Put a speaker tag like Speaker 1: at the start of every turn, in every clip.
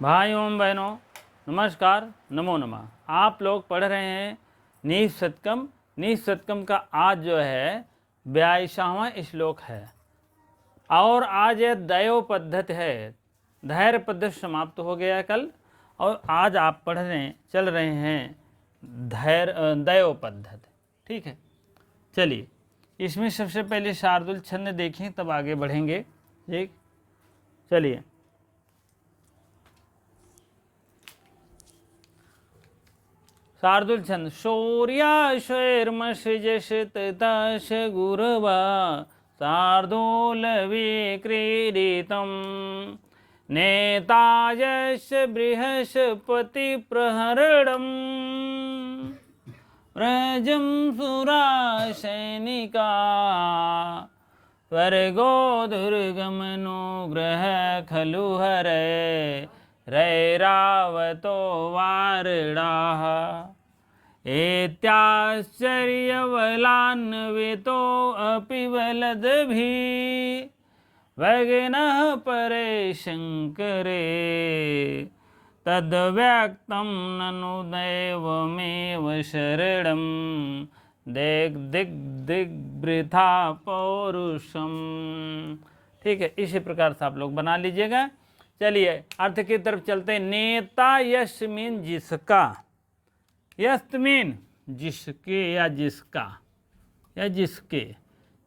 Speaker 1: भाइयों बहनों नमस्कार, नमो नमः। आप लोग पढ़ रहे हैं नीश शतकम। नीश शतकम का आज जो है 82वां श्लोक है और आज ये दयो पद्धति है। धैर्य पद्धति समाप्त हो गया कल और आज आप चल रहे हैं दयो पद्धति। ठीक है, चलिए इसमें सबसे पहले शार्दुल छंद देखें तब आगे बढ़ेंगे। ठीक, चलिए शार्दुल छंद। शौर्याश्वैर्मषिजशतदश गुरवा शार्दूल विक्रीडितम् नेतायस्य बृहस्पति प्रहरणम् व्रजं सुरा सैनिका स्वर्गो दुर्गमनो ग्रह खलु हरे रैरावतो वारणाः एत्याश्चर्यबलान्वितो अपि बलद्भिः भगिनः परे शङ्करे तद्व्यक्तं ननु दैवमेव शरणं दिग्वृथा पौरुषम। ठीक है, इसी प्रकार से आप लोग बना लीजिएगा। चलिए अर्थ की तरफ चलते हैं। नेता यश मीन जिसका, यस्त मीन जिसके या जिसका या जिसके,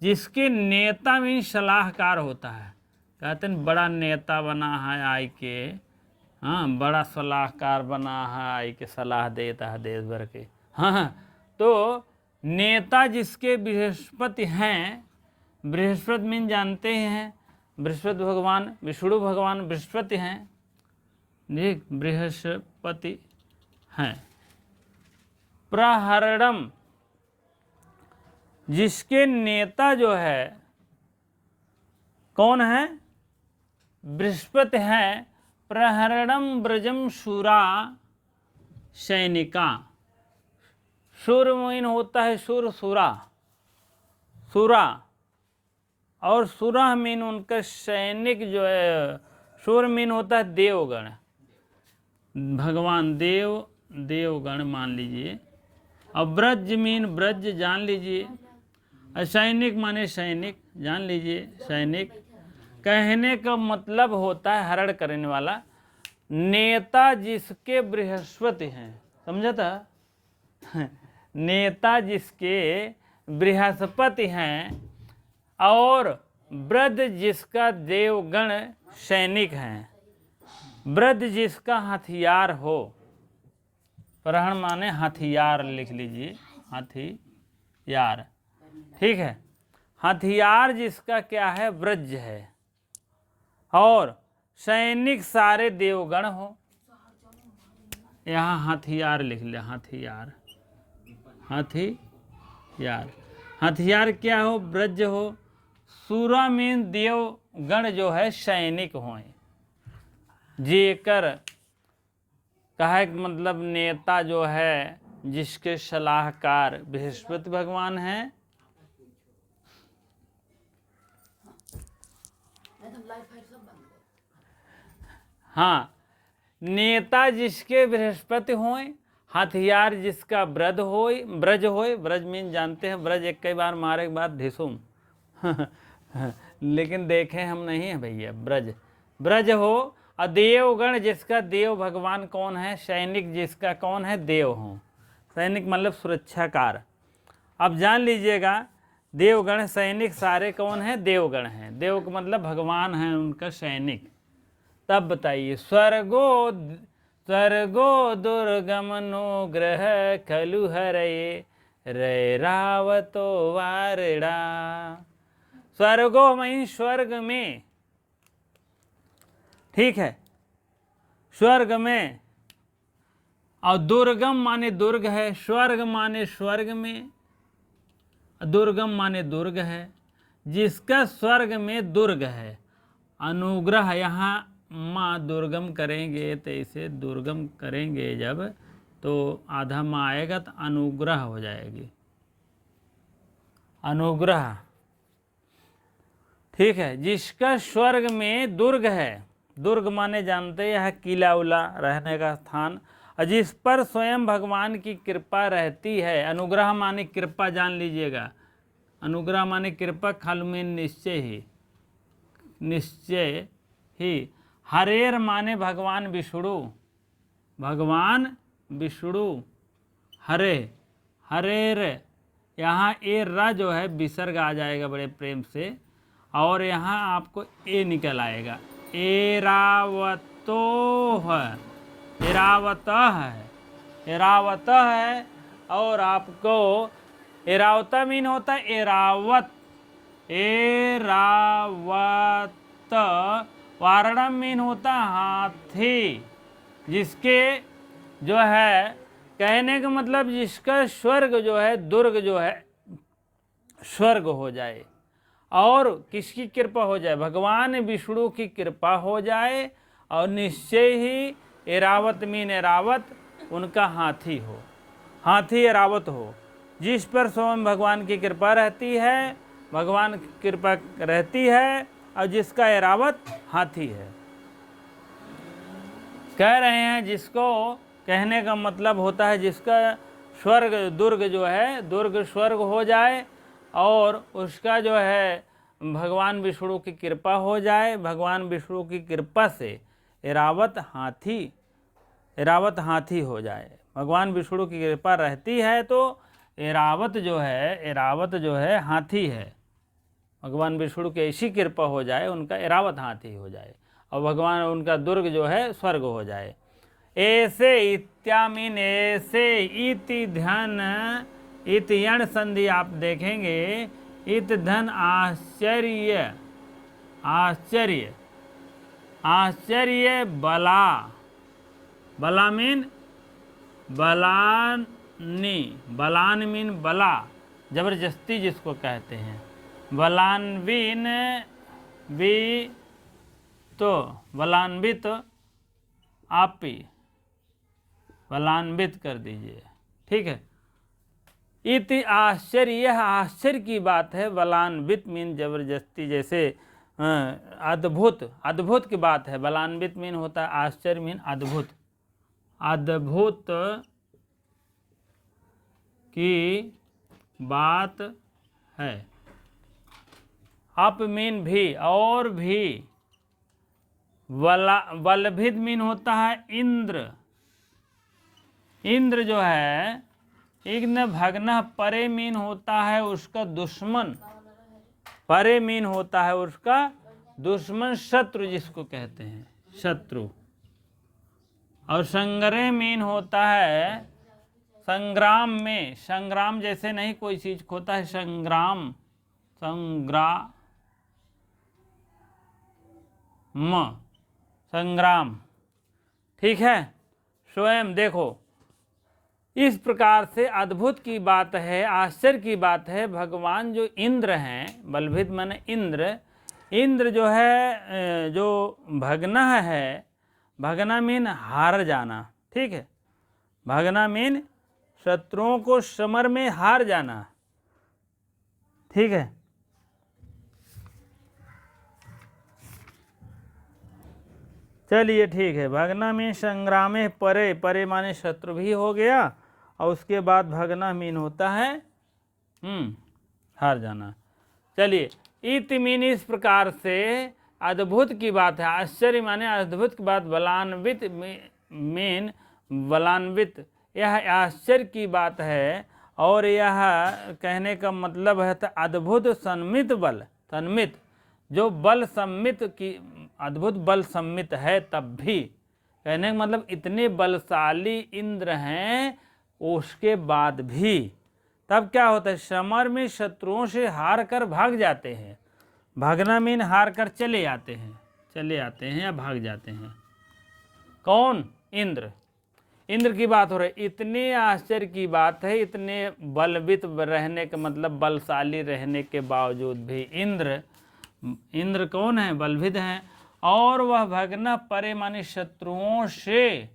Speaker 1: जिसके नेता मीन सलाहकार होता है। कहते हैं बड़ा नेता बना है आई के, हाँ बड़ा सलाहकार बना है आई के सलाह देता है देश भर के। हाँ, तो नेता जिसके बृहस्पति हैं, बृहस्पति मीन जानते हैं बृहस्पति भगवान, विष्णु भगवान बृहस्पति हैं। ठीक, बृहस्पति हैं। प्रहरणम जिसके नेता जो है कौन है? बृहस्पति हैं। प्रहरणम ब्रजम शूरा सैनिका। शूर मीन होता है शूर, सुरा, सुरा और सुरा मीन उनका सैनिक जो है। शूर मीन होता है देवगण, भगवान देव, देवगण मान लीजिए। और ब्रज मीन ब्रज जान लीजिए। और सैनिक माने सैनिक जान लीजिए। सैनिक कहने का मतलब होता है हरण करने वाला। नेता जिसके बृहस्पति हैं, समझा था? नेता जिसके बृहस्पति हैं और ब्रज जिसका देवगण सैनिक हैं। ब्रज जिसका हथियार हो, प्रहरण माने हथियार लिख लीजिए, हथियार। ठीक है, हथियार जिसका क्या है? ब्रज है। और सैनिक सारे देवगण हो। यहाँ हथियार लिख ले, हथियार, हथियार। हथियार क्या हो? ब्रज हो। सूरा मीन देवगण जो है सैनिक हों। जेकर कहा मतलब नेता जो है जिसके सलाहकार बृहस्पति भगवान हैं। हाँ, नेता जिसके बृहस्पति हों, हथियार जिसका ब्रज होय, ब्रज होय। ब्रज मीन जानते हैं, ब्रज एक कई बार मारे के बाद ढिसुम लेकिन देखे हम नहीं है भैया। ब्रज, ब्रज हो। और देवगण जिसका देव भगवान कौन है? सैनिक जिसका कौन है? देव हो। सैनिक मतलब सुरक्षाकार। अब जान लीजिएगा देवगण सैनिक सारे कौन है? देवगण हैं। देव का मतलब भगवान है उनका सैनिक। तब बताइए स्वर्गो दुर्गमनो ग्रह खलु हरये रैरावतो वारणा। स्वर्गो में स्वर्ग में, ठीक है, स्वर्ग में। और दुर्गम माने दुर्ग है, स्वर्ग माने स्वर्ग में, दुर्गम माने दुर्ग है। जिसका स्वर्ग में दुर्ग है। अनुग्रह, यहाँ माँ दुर्गम करेंगे तो इसे दुर्गम करेंगे जब, तो आधा माँ आएगा तो अनुग्रह हो जाएगी, अनुग्रह। ठीक है, जिसका स्वर्ग में दुर्ग है दुर्ग माने जानते हैं किला उला रहने का स्थान, और जिस पर स्वयं भगवान की कृपा रहती है। अनुग्रह माने कृपा, जान लीजिएगा। अनुग्रह माने कृपा, खल में निश्चय ही, निश्चय ही। हरेर माने भगवान विष्णु, भगवान विष्णु। हरे, हरेर, यहाँ ए र जो है विसर्ग आ जाएगा बड़े प्रेम से, और यहाँ आपको ए निकल आएगा। एरावतो है, एरावत है, एरावत है। और आपको एरावता मीन होता है एरावत, एरावत। वारणम मीन होता हाथी, जिसके जो है कहने का मतलब जिसका स्वर्ग जो है, दुर्ग जो है स्वर्ग हो जाए। और किसकी कृपा हो जाए? भगवान विष्णु की कृपा हो जाए, और निश्चय ही एरावत मीन एरावत, उनका हाथी हो, हाथी एरावत हो, जिस पर स्वयं भगवान की कृपा रहती है, भगवान की कृपा रहती है, और जिसका एरावत हाथी है। कह रहे हैं जिसको कहने का मतलब होता है जिसका स्वर्ग, दुर्ग जो है, दुर्ग स्वर्ग हो जाए, और उसका जो है भगवान विष्णु की कृपा हो जाए। भगवान विष्णु की कृपा से एरावत हाथी, एरावत हाथी हो जाए। भगवान विष्णु की कृपा रहती है तो एरावत जो है, एरावत जो है हाथी है। भगवान विष्णु की ऐसी कृपा हो जाए, उनका एरावत हाथी हो जाए, और भगवान उनका दुर्ग जो है स्वर्ग हो जाए। ऐसे इत्यामीन ऐसे, इति धन, इत यण संधि आप देखेंगे, इत धन आश्चर्य, आश्चर्य, आश्चर्य बला, बला मीन बलानी, बलान मीन बला, जबरदस्ती जिसको कहते हैं। बलान्विन भी तो बलान्वित, आपी बलान्वित कर दीजिए, ठीक है। इति आश्चर्य, यह आश्चर्य की बात है। बलान्वित मीन जबरदस्ती, जैसे अद्भुत, अद्भुत की बात है। बलान्वित मीन होता है आश्चर्य मीन अद्भुत, अद्भुत की बात है। अप मीन भी, और भी। बलभिद मीन होता है इंद्र, इंद्र जो है इग्न भग्न, परे मीन होता है उसका दुश्मन, परे मीन होता है उसका दुश्मन, शत्रु जिसको कहते हैं, शत्रु। और संग्रह मीन होता है संग्राम में, संग्राम जैसे नहीं कोई चीज होता है, संग्राम, संग्राम, संग्राम, ठीक है। स्वयं देखो, इस प्रकार से अद्भुत की बात है, आश्चर्य की बात है। भगवान जो इंद्र हैं, बलभित माने इंद्र, इंद्र जो है जो भगना है, भगना मीन हार जाना, ठीक है। भगना मीन शत्रुओं को समर में हार जाना, ठीक है। चलिए ठीक है। भगना मीन संग्राम में परे, परे माने शत्रु भी हो गया, और उसके बाद भगना मीन होता है हार जाना। चलिए, इत मीन इस प्रकार से अद्भुत की बात है, आश्चर्य माने अद्भुत की बात। बलान्वित मीन बलान्वित, यह आश्चर्य की बात है, और यह कहने का मतलब है तो अद्भुत सम्मित बल, सम्मित जो बल सम्मित की, अद्भुत बल सम्मित है, तब भी कहने का मतलब इतने बलशाली इंद्र हैं, उसके बाद भी तब क्या होता है, समर में शत्रुओं से हार कर भाग जाते हैं। भागना मीन हार कर चले आते हैं, चले आते हैं या भाग जाते हैं। कौन? इंद्र। इंद्र की बात हो रही। इतने आश्चर्य की बात है, इतने बलवित रहने का मतलब बलशाली रहने के बावजूद भी इंद्र, इंद्र कौन है? बलविद हैं। और वह भगना परे माने शत्रुओं से,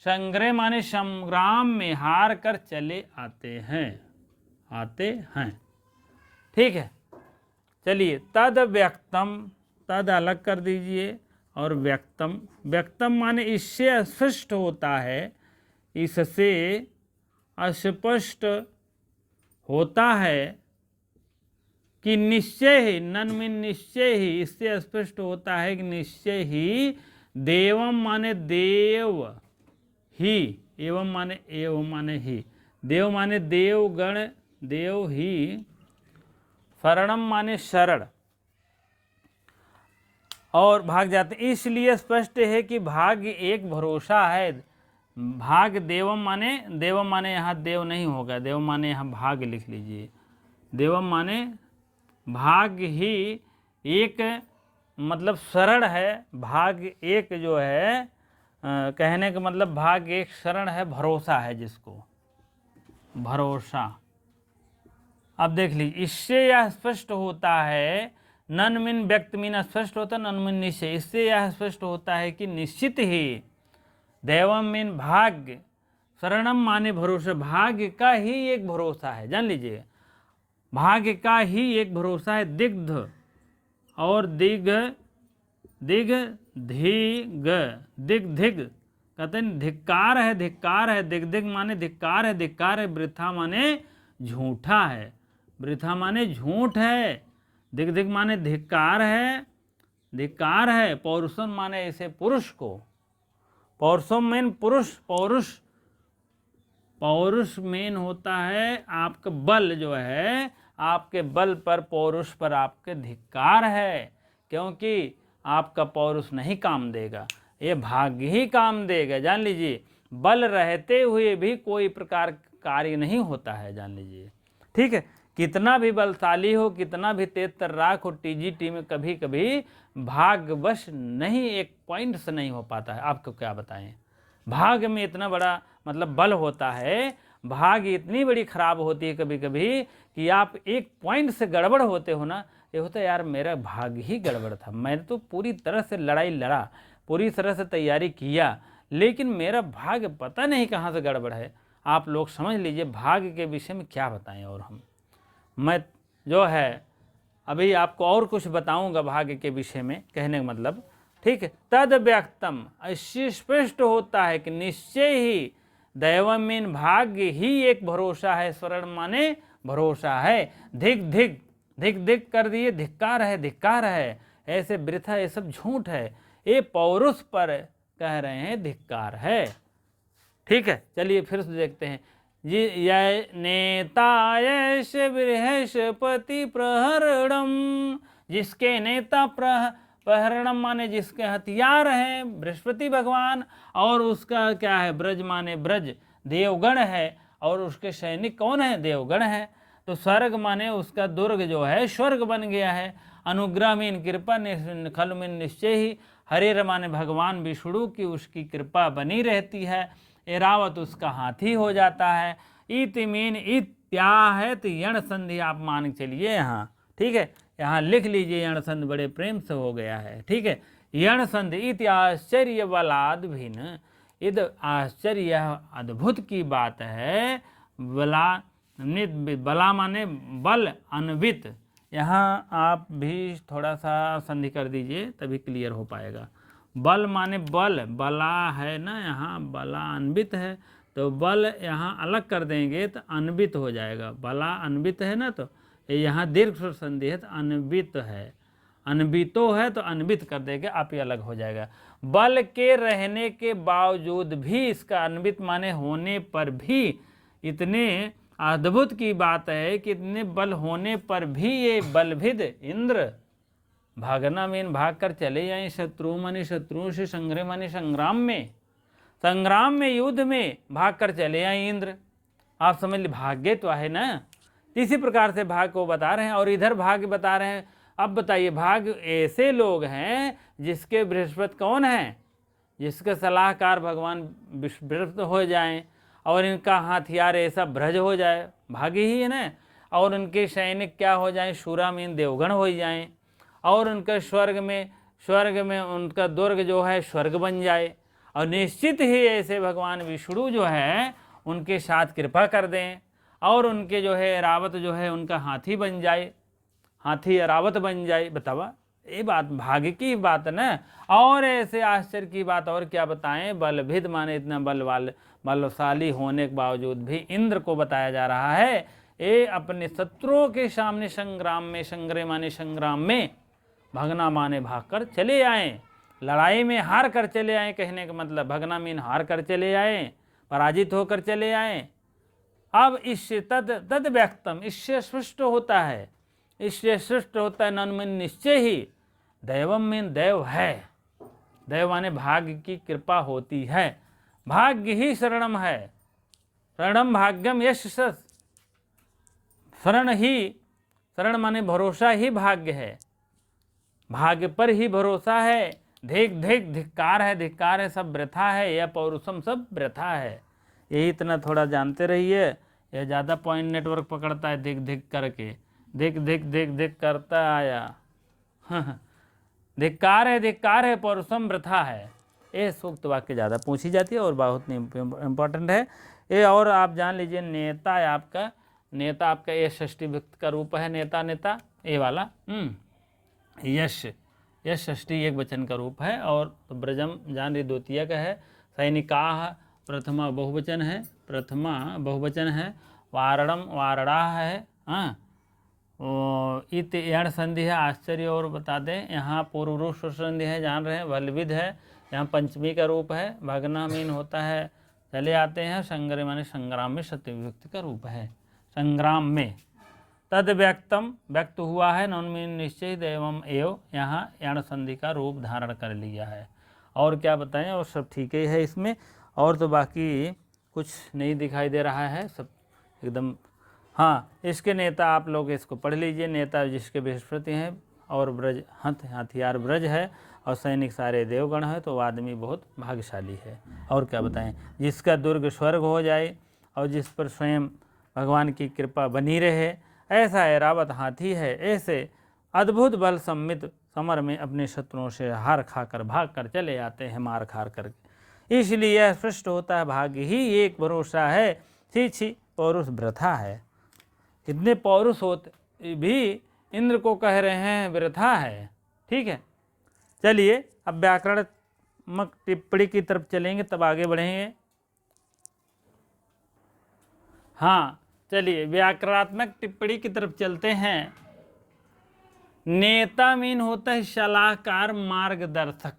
Speaker 1: संग्रह माने संग्राम में हार कर चले आते हैं, आते हैं, ठीक है। चलिए, तद व्यक्तम, तद अलग कर दीजिए और व्यक्तम। व्यक्तम माने इससे स्पष्ट होता है, इससे अस्पष्ट होता है कि निश्चय ही, नन में निश्चय ही, इससे स्पष्ट होता है कि निश्चय ही देवम माने देव ही, एवं माने एवं माने ही, देव माने देवगण देव ही, शरणम माने शरण, और भाग जाते। इसलिए स्पष्ट है कि भाग्य एक भरोसा है। भाग देवम माने यहाँ देव नहीं होगा, देव माने यहाँ भाग लिख लीजिए। देवम माने भाग्य ही एक मतलब शरण है, भाग्य एक जो है कहने का मतलब भाग्य एक शरण है, भरोसा है जिसको, भरोसा। अब देख लीजिए, इससे यह स्पष्ट होता है, नन मिन व्यक्त मीन स्पष्ट होता है, नन मिन निश्चय, इससे यह स्पष्ट होता है कि निश्चित ही, दैवम मीन भाग्य, शरणम माने भरोसा, भाग्य का ही एक भरोसा है, जान लीजिए, भाग्य का ही एक भरोसा है। दिग्ध और दिग दिग धिग दिग धिग कहते हैं धिक्कार है, धिक्कार है, दिग दिग माने धिक्कार है, धिक्कार है, वृथा माने झूठा है, वृथा माने झूठ है, दिग दिग माने धिक्कार है, धिक्कार है, पौरुषम माने ऐसे पुरुष को, पौरुषम मेन पुरुष, पौरुष, पौरुष मेन होता है आपका बल जो है, आपके बल पर, पौरुष पर आपके धिक्कार है, क्योंकि आपका पौरुष नहीं काम देगा, ये भाग्य ही काम देगा, जान लीजिए। बल रहते हुए भी कोई प्रकार कार्य नहीं होता है, जान लीजिए, ठीक है। कितना भी बलशाली हो, कितना भी तेज तर्राक हो, टीजीटी में कभी कभी भाग्यवश नहीं, एक पॉइंट से नहीं हो पाता है। आपको क्या बताएं, भाग्य में इतना बड़ा मतलब बल होता है, भाग्य इतनी बड़ी खराब होती है कभी कभी कि आप एक पॉइंट से गड़बड़ होते हो ना, ये होता है यार मेरा भाग्य ही गड़बड़ था, मैंने तो पूरी तरह से लड़ाई लड़ा, पूरी तरह से तैयारी किया, लेकिन मेरा भाग्य पता नहीं कहाँ से गड़बड़ है। आप लोग समझ लीजिए भाग्य के विषय में क्या बताएं, और मैं जो है अभी आपको और कुछ बताऊंगा भाग्य के विषय में, कहने का मतलब, ठीक है। तद व्यक्तम, ऐसे स्पष्ट होता है कि निश्चय ही दैवम मीन भाग्य ही एक भरोसा है, शरण माने भरोसा है, धिक धिक धिक धिक कर दिए, धिक्कार है, धिक्कार है, ऐसे वृथा, ये सब झूठ है, ये पौरुष पर कह रहे हैं धिक्कार है, ठीक है। चलिए फिर से देखते हैं जी। यह नेता यश बृहस्पति प्रहरणम, जिसके नेता प्रहरणम माने जिसके हथियार हैं बृहस्पति भगवान, और उसका क्या है ब्रज माने ब्रज देवगण है, और उसके सैनिक कौन है, देवगण है। तो स्वर्ग माने उसका दुर्ग जो है स्वर्ग बन गया है। अनुग्रह में कृपा, खल में निश्चय ही, हरे माने भगवान विष्णु की उसकी कृपा बनी रहती है, एरावत उसका हाथी हो जाता है। इत मीन इत्या है, तो यण संधि आप मान के चलिए यहाँ, ठीक है, यहाँ लिख लीजिए, यण संधि बड़े प्रेम से हो गया है, ठीक है। यण संधि इत आश्चर्य बलाद भिन्न, इद आश्चर्य अद्भुत की बात है, बला माने बल अन्वित, यहाँ आप भी थोड़ा सा संधि कर दीजिए तभी क्लियर हो पाएगा। बल माने बल, बला है ना, यहाँ बला अन्वित है, तो बल यहाँ अलग कर देंगे तो अन्वित हो जाएगा, बला अन्वित है ना, तो यहाँ दीर्घ स्वर संधि है तो अन्वित है, अन्वितो है तो अन्वित कर देंगे, आप ही अलग हो जाएगा। बल के रहने के बावजूद भी, इसका अन्वित माने होने पर भी, इतने अद्भुत की बात है कि इतने बल होने पर भी ये बलभिद इंद्र, भागना मीन भाग कर चले जाए, शत्रु माने शत्रुओं से, संग्रह माने संग्राम में, संग्राम में युद्ध में भाग कर चले आए इंद्र। आप समझ लीजिए भाग्य तो है ना, इसी प्रकार से भाग को बता रहे हैं, और इधर भाग्य बता रहे हैं। अब बताइए भाग्य ऐसे लोग हैं जिसके बृहस्पति कौन है, जिसके सलाहकार भगवान बृहस्पति हो जाएं, और इनका हथियार ऐसा ब्रज हो जाए, भाग्य ही है ना, और उनके सैनिक क्या हो जाएं, शूरा मीन देवगण हो जाएं, और उनके स्वर्ग में उनका दुर्ग जो है स्वर्ग बन जाए, और निश्चित ही ऐसे भगवान विष्णु जो है उनके साथ कृपा कर दें, और उनके जो है रावत जो है उनका हाथी बन जाए, हाथी रावत बन जाए। बतावा ये बात भाग्य की बात है ना। और ऐसे आश्चर्य की बात और क्या बताएं, बलभिद माने इतना बलशाली होने के बावजूद भी इंद्र को बताया जा रहा है ये अपने शत्रुओं के सामने संग्राम में, संग्रह माने संग्राम में, भगना माने भागकर चले आए, लड़ाई में हार कर चले आए। कहने का मतलब भगना मीन हार कर चले आए, पराजित होकर चले आए। अब इससे तद व्यक्तम, इससे स्पष्ट होता है, इससे सृष्ट होता है नन में निश्चय ही दैवम में दैव है। दैव माने भाग्य की कृपा होती है, भाग्य ही शरणम है। शरणम भाग्यम यश सस, शरण ही, शरण माने भरोसा ही भाग्य है, भाग्य पर ही भरोसा है। धिक धिक धिक्कार है, धिक्कार है, सब वृथा है, यह पौरुषम सब वृथा है। यही इतना थोड़ा जानते रहिए, यह ज़्यादा पॉइंट नेटवर्क पकड़ता है धिक धिक करके, धिक धिक धिक धिक करता आया। धिक्कार है, पौरुषम वृथा है। ये सूक्त वाक्य ज़्यादा पूछी जाती है और बहुत इम्पोर्टेंट है ये। और आप जान लीजिए नेता है आपका, नेता आपका ये षष्ठी विभक्ति का रूप है, नेता नेता ये वाला। यश, यश षष्ठी एक वचन का रूप है। और तो ब्रजम जान ली द्वितीय का है। सैनिकाह प्रथमा बहुवचन है, प्रथमा बहुवचन है। वारणम वारणा है। हाँ, इत यण संधि है, आश्चर्य। और बता दें यहाँ पूर्व रूप संधि है, जान रहे हैं। बलविद है, यहाँ पंचमी का रूप है। भगना मीन होता है चले आते हैं। संग्रह माने संग्राम में, सत्य विभक्ति का रूप है, संग्राम में। तद व्यक्तम, व्यक्त हुआ है, नौन मीन निश्चय एवं एव, यहाँ यण संधि का रूप धारण कर लिया है। और क्या बताएं, और सब ठीक ही है इसमें। और तो बाकी कुछ नहीं दिखाई दे रहा है, सब एकदम। हाँ, इसके नेता आप लोग इसको पढ़ लीजिए। नेता जिसके बृहस्पति हैं और ब्रज हथियार ब्रज है और सैनिक सारे देवगण है, तो आदमी बहुत भाग्यशाली है। और क्या बताएं, जिसका दुर्ग स्वर्ग हो जाए और जिस पर स्वयं भगवान की कृपा बनी रहे, ऐसा ऐरावत हाथी है। ऐसे अद्भुत बल सम्मित समर में अपने शत्रुओं से हार खाकर भाग कर चले आते हैं, मार खार करके। इसलिए यह स्पष्ट होता है भाग्य ही एक भरोसा है। छी छी, पौरुष वृथा है। इतने पौरुष होते भी इंद्र को कह रहे हैं वृथा है। ठीक है, चलिए अब व्याकरणात्मक टिप्पणी की तरफ चलेंगे, तब आगे बढ़ेंगे। हाँ, चलिए व्याकरणात्मक टिप्पणी की तरफ चलते हैं। नेता मीन होता है सलाहकार, मार्गदर्शक।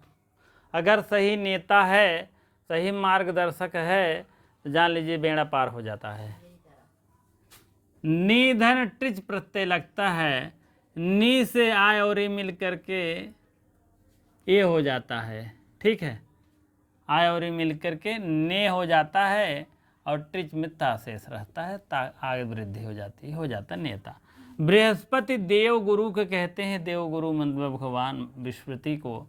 Speaker 1: अगर सही नेता है, सही मार्गदर्शक है, तो जान लीजिए बेड़ा पार हो जाता है। निधन ट्रिच प्रत्यय लगता है, नी से आय और ये मिल करके ये हो जाता है। ठीक है, आय और ये मिल करके ने हो जाता है और ट्रिच मिथ्या शेष रहता है, आगे वृद्धि हो जाती है, हो जाता नेता। बृहस्पति देव गुरु के कहते हैं, देव गुरु मतलब भगवान बृहस्पति को।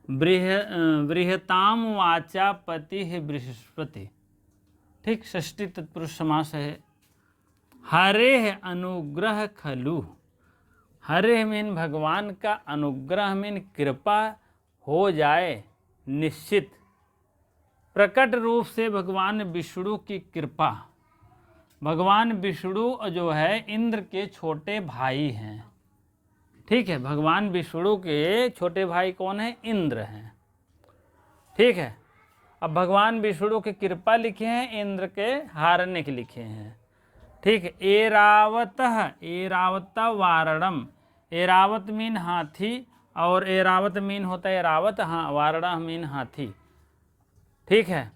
Speaker 1: बृहताम वाचा पति है बृहस्पति। ठीक, षष्ठी तत्पुरुष समास है। हरे अनुग्रह खलु, हरे मीन भगवान का अनुग्रह मीन कृपा हो जाए निश्चित। प्रकट रूप से भगवान विष्णु की कृपा। भगवान विष्णु जो है इंद्र के छोटे भाई हैं। ठीक है, भगवान विष्णु के छोटे भाई कौन है? इंद्र हैं। ठीक है, अब भगवान विष्णु की कृपा लिखे हैं, इंद्र के हारने के लिखे हैं। ठीक है, एरावत, एरावत वारणम। एरावत मीन हाथी और एरावत मीन होता है एरावत, हाँ, वारणा मीन हाथी। ठीक है,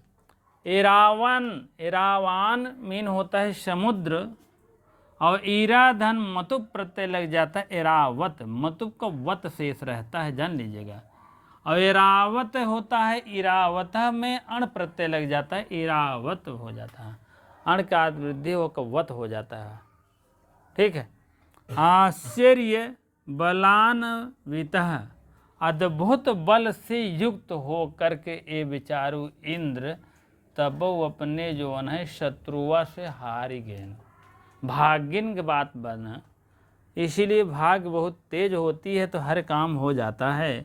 Speaker 1: एरावन, एरावान मीन होता है समुद्र और ईराधन मतुप प्रत्यय लग जाता है एरावत, मतुप का वत शेष रहता है, जान लीजिएगा। और एरावत होता है इरावत में अण प्रत्यय लग जाता है, इरावत हो जाता है, अण का वृद्धि होकर वत हो जाता है। ठीक है, आश्चर्य बलान्वित, अद्भुत बल से युक्त हो करके ये विचारू इंद्र तब वो अपने जो है शत्रुआ से हारी गए। भाग्यन की बात बना, इसीलिए भाग्य बहुत तेज होती है तो हर काम हो जाता है।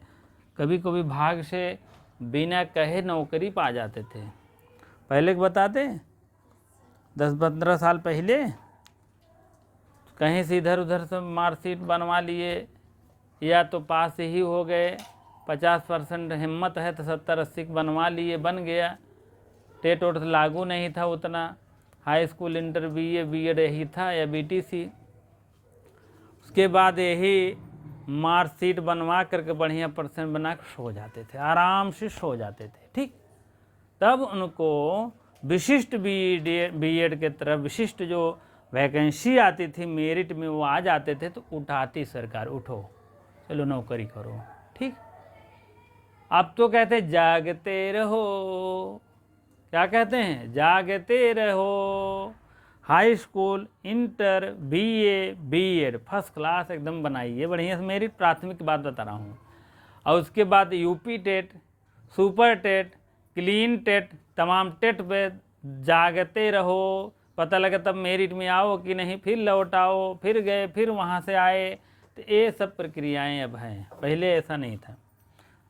Speaker 1: कभी कभी भाग्य से बिना कहे नौकरी पा जाते थे। पहले बताते 10-15 साल पहले कहीं से इधर उधर से मार्कशीट बनवा लिए, या तो पास ही हो गए, 50% हिम्मत है तो 70-80 बनवा लिए, बन गया। टेट ओट लागू नहीं था उतना, high school, inter, BA, BEd यही था या बीटीसी। उसके बाद यही मार्कशीट बनवा करके बढ़िया परसेंट बना कर सो जाते थे, आराम से सो जाते थे। ठीक, तब उनको विशिष्ट बीएड के तरफ विशिष्ट जो वैकेंसी आती थी मेरिट में, वो आ जाते थे तो उठाती सरकार, उठो चलो नौकरी करो। ठीक, अब तो कहते जागते रहो, क्या कहते हैं, जागते रहो। High school, inter, BA, BEd first class एकदम बनाइए बढ़िया से, मेरी प्राथमिक की बात बता रहा हूँ। और उसके बाद UP TET, super TET, clean TET, तमाम टेट पे जागते रहो। पता लगा तब मेरिट में आओ कि नहीं, फिर लौट आओ, फिर गए, फिर वहाँ से आए। तो ये सब प्रक्रियाएं अब हैं, पहले ऐसा नहीं था।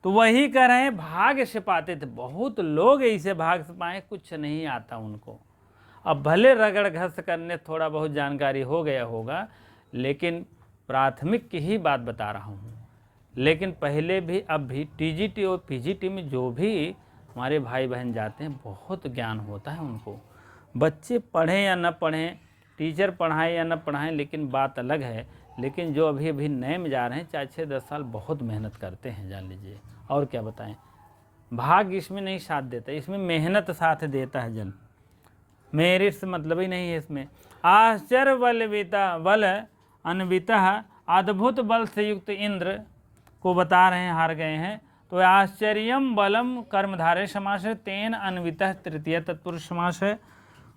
Speaker 1: तो वही कह रहे हैं, भाग्य से पाते थे। बहुत लोग ऐसे भाग्य से पाए, कुछ नहीं आता उनको। अब भले रगड़ घस करने थोड़ा बहुत जानकारी हो गया होगा, लेकिन प्राथमिक की ही बात बता रहा हूँ। लेकिन पहले भी अब भी टीजीटी और पीजीटी में जो भी हमारे भाई बहन जाते हैं, बहुत ज्ञान होता है उनको। बच्चे पढ़ें या न पढ़ें, टीचर पढ़ाएं या न पढ़ाएं, लेकिन बात अलग है। लेकिन जो अभी अभी नए में जा रहे हैं, 4-6-10 साल बहुत मेहनत करते हैं, जान लीजिए। और क्या बताएं, भाग्य इसमें नहीं साथ देता, इसमें मेहनत साथ देता है। जन मेरिट से मतलब ही नहीं है इसमें। आश्चर्य बल अन्विता, अद्भुत बल से युक्त इंद्र को बता रहे हैं, हार गए हैं। तो आश्चर्यम बलम कर्मधारय समास है, तेन अन्विता तृतीय तत्पुरुष समास है।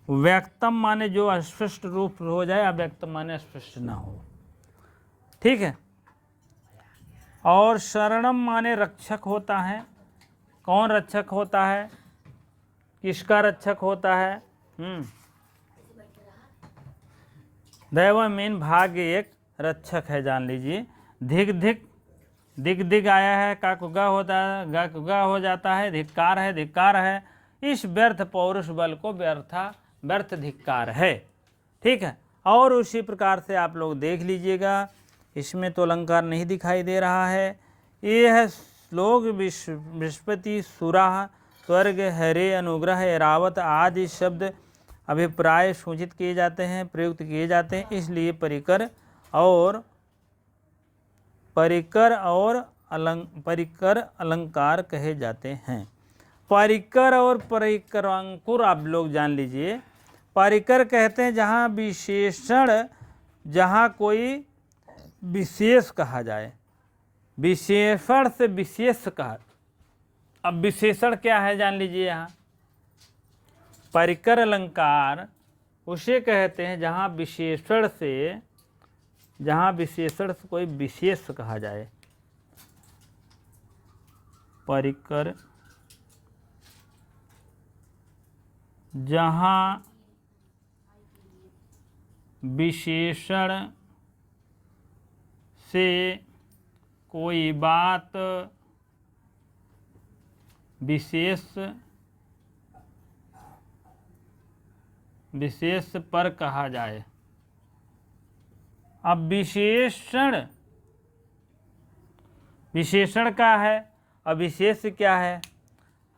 Speaker 1: व्यक्तम माने जो अस्पष्ट रूप हो जाए, अव्यक्तम माने अस्पष्ट ना हो। ठीक है। और शरणम माने रक्षक होता है। कौन रक्षक होता है, किसका रक्षक होता है? दैव मीन भाग्य एक रक्षक है, जान लीजिए। धिक धिक, दिग दिग आया है, काकुगा होता है, गाकुगा हो जाता है, धिक्कार है, धिक्कार है। इस व्यर्थ पौरुष बल को व्यर्थ धिक्कार है। ठीक है। और उसी प्रकार से आप लोग देख लीजिएगा, इसमें तो अलंकार नहीं दिखाई दे रहा है। ये है श्लोक बृहस्पति सुराह स्वर्ग हरे अनुग्रह एरावत आदि शब्द अभिप्राय सूचित किए जाते हैं, प्रयुक्त किए जाते हैं। इसलिए परिकर परिकर अलंकार कहे जाते हैं। परिकर और परिकरांकुर आप लोग जान लीजिए। परिकर कहते हैं जहाँ विशेषण, जहाँ कोई विशेष कहा जाए, विशेषण से विशेष कहा। अब विशेषण क्या है जान लीजिए। यहाँ परिकर अलंकार उसे कहते हैं जहाँ विशेषण से कोई विशेष कहा जाए। परिकर जहाँ विशेषण से कोई बात विशेष पर कहा जाए। अब विशेषण का है, अब विशेष क्या है?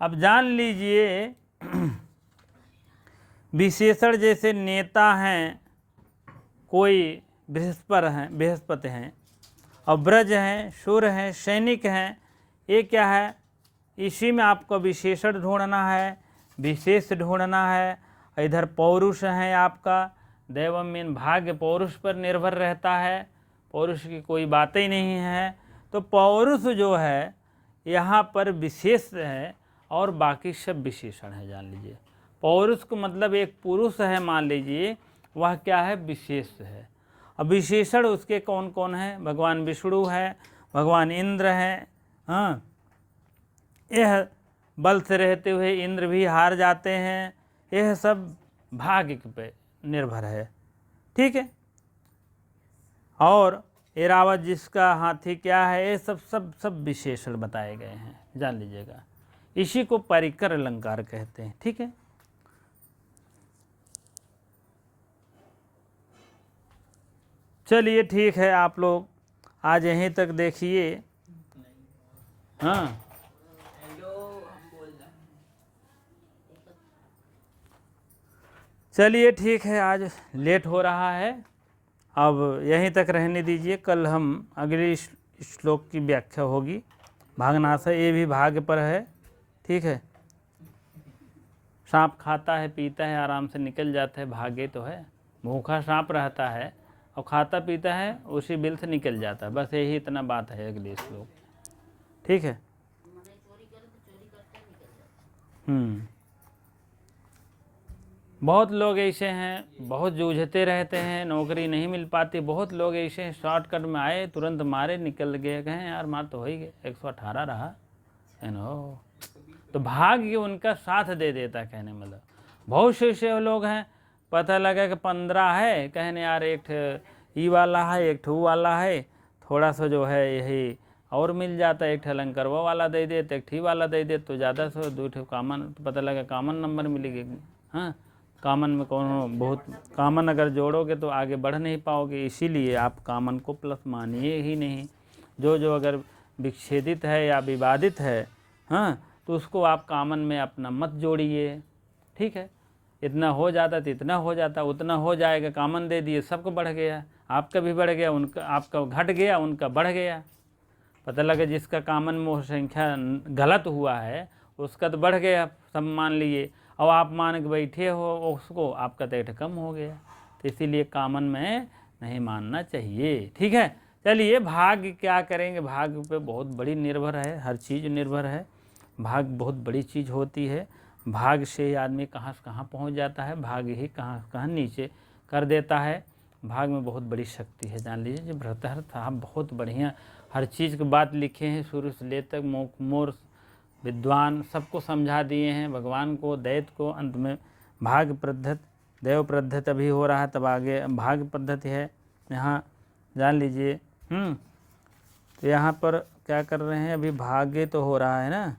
Speaker 1: अब जान लीजिए, विशेषण जैसे नेता हैं, कोई बृहस्पति हैं, और ब्रज हैं, सुर हैं, सैनिक हैं। ये क्या है? इसी में आपको विशेषण ढूंढना है, विशेष ढूंढना है। इधर पौरुष है आपका, दैवम मीन भाग्य पौरुष पर निर्भर रहता है, पौरुष की कोई बात ही नहीं है। तो पौरुष जो है यहाँ पर विशेष है और बाकी सब विशेषण है, जान लीजिए। पौरुष को मतलब एक पुरुष है मान लीजिए, वह क्या है? विशेष है। अब विशेषण उसके कौन कौन है? भगवान विष्णु है, भगवान इंद्र हैं। हाँ, यह बल से रहते हुए इंद्र भी हार जाते हैं। यह सब भाग्य पे निर्भर है। ठीक है। और एरावत जिसका हाथी क्या है, ये सब विशेषण बताए गए हैं, जान लीजिएगा। इसी को परिकर अलंकार कहते हैं। ठीक है। चलिए ठीक है, आप लोग आज यहीं तक देखिए। हाँ चलिए ठीक है, आज लेट हो रहा है, अब यहीं तक रहने दीजिए। कल हम अगले श्लोक की व्याख्या होगी। भागनाशय ये भी भाग्य पर है, ठीक है। सांप खाता है पीता है आराम से निकल जाता है, भाग्य तो है। भूखा सांप रहता है और खाता पीता है, उसी बिल से निकल जाता है। बस यही इतना बात है अगले श्लोक, ठीक है। बहुत लोग ऐसे हैं, बहुत जूझते रहते हैं, नौकरी नहीं मिल पाती। बहुत लोग ऐसे हैं शॉर्टकट में आए, तुरंत मारे, निकल गए, कहें यार मार तो हो ही गए, 118 रहा है नो। तो भाग्य उनका साथ दे देता, कहने मतलब। बहुत से ऐसे लोग हैं, पता लगा कि 15 है, कहने यार एक ई वाला है, एक ठू वाला है, थोड़ा सा जो है यही और मिल जाता है, एक ठलंकरवा वाला दे दे तो एक ठी वाला दे दे तो ज़्यादा से 2 ठो कॉमन, तो पता लगा कॉमन नंबर मिलेगी। हाँ, कॉमन में कौन बहुत कॉमन अगर जोड़ोगे तो आगे बढ़ नहीं पाओगे, इसीलिए आप कॉमन को प्लस मानिए ही नहीं। जो अगर विच्छेदित है या विवादित है, हाँ, तो उसको आप कॉमन में अपना मत जोड़िए, ठीक है। इतना हो जाता तो इतना हो जाता, उतना हो जाएगा, कॉमन दे दिए, सबको बढ़ गया, आपका भी बढ़ गया, उनका आपका घट गया, उनका बढ़ गया। पता लगा जिसका कॉमन में संख्या गलत हुआ है उसका तो बढ़ गया, सब मान लिए, और आप मान के बैठे हो उसको, आपका तो एक कम हो गया। तो इसीलिए कॉमन में नहीं मानना चाहिए, ठीक है। चलिए, भाग्य क्या करेंगे, भाग्य पे बहुत बड़ी निर्भर है, हर चीज़ निर्भर है। भाग्य बहुत बड़ी चीज़ होती है, भाग्य से आदमी कहाँ से कहाँ पहुँच जाता है, भाग्य ही कहाँ कहाँ नीचे कर देता है। भाग्य में बहुत बड़ी शक्ति है, जान लीजिए। जो भर्तृहरि साहब बहुत बढ़िया हर चीज़ की बात लिखे हैं, शुरू से ले तक मोर विद्वान सबको समझा दिए हैं, भगवान को, दैत्य को। अंत में भाग्य पद्धति, देव पद्धति अभी हो रहा है, तब आगे भाग्य पद्धति है, यहाँ जान लीजिए। तो यहाँ पर क्या कर रहे हैं, अभी भाग्य तो हो रहा है ना,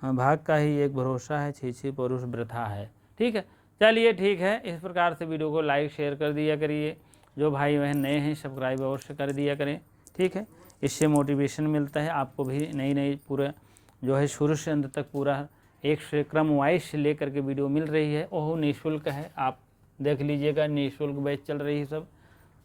Speaker 1: हाँ, भाग का ही एक भरोसा है, छी पुरुष वृथा है, ठीक है। चलिए ठीक है, इस प्रकार से वीडियो को लाइक शेयर कर दिया करिए। जो भाई बहन नए हैं सब्सक्राइब अवश्य कर दिया करें, ठीक है। इससे मोटिवेशन मिलता है, आपको भी नई पूरा जो है शुरू से अंत तक पूरा एक से क्रम वाइज से लेकर के वीडियो मिल रही है। ओहो निःशुल्क है, आप देख लीजिएगा, निःशुल्क बैच चल रही है सब,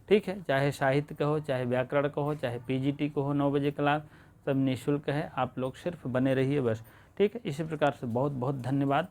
Speaker 1: ठीक है। चाहे साहित्य का हो, चाहे व्याकरण का हो, चाहे पीजीटी को हो, 9 बजे क्लास, सब निःशुल्क है। आप लोग सिर्फ बने रहिए बस, ठीक है। इसी प्रकार से बहुत बहुत धन्यवाद।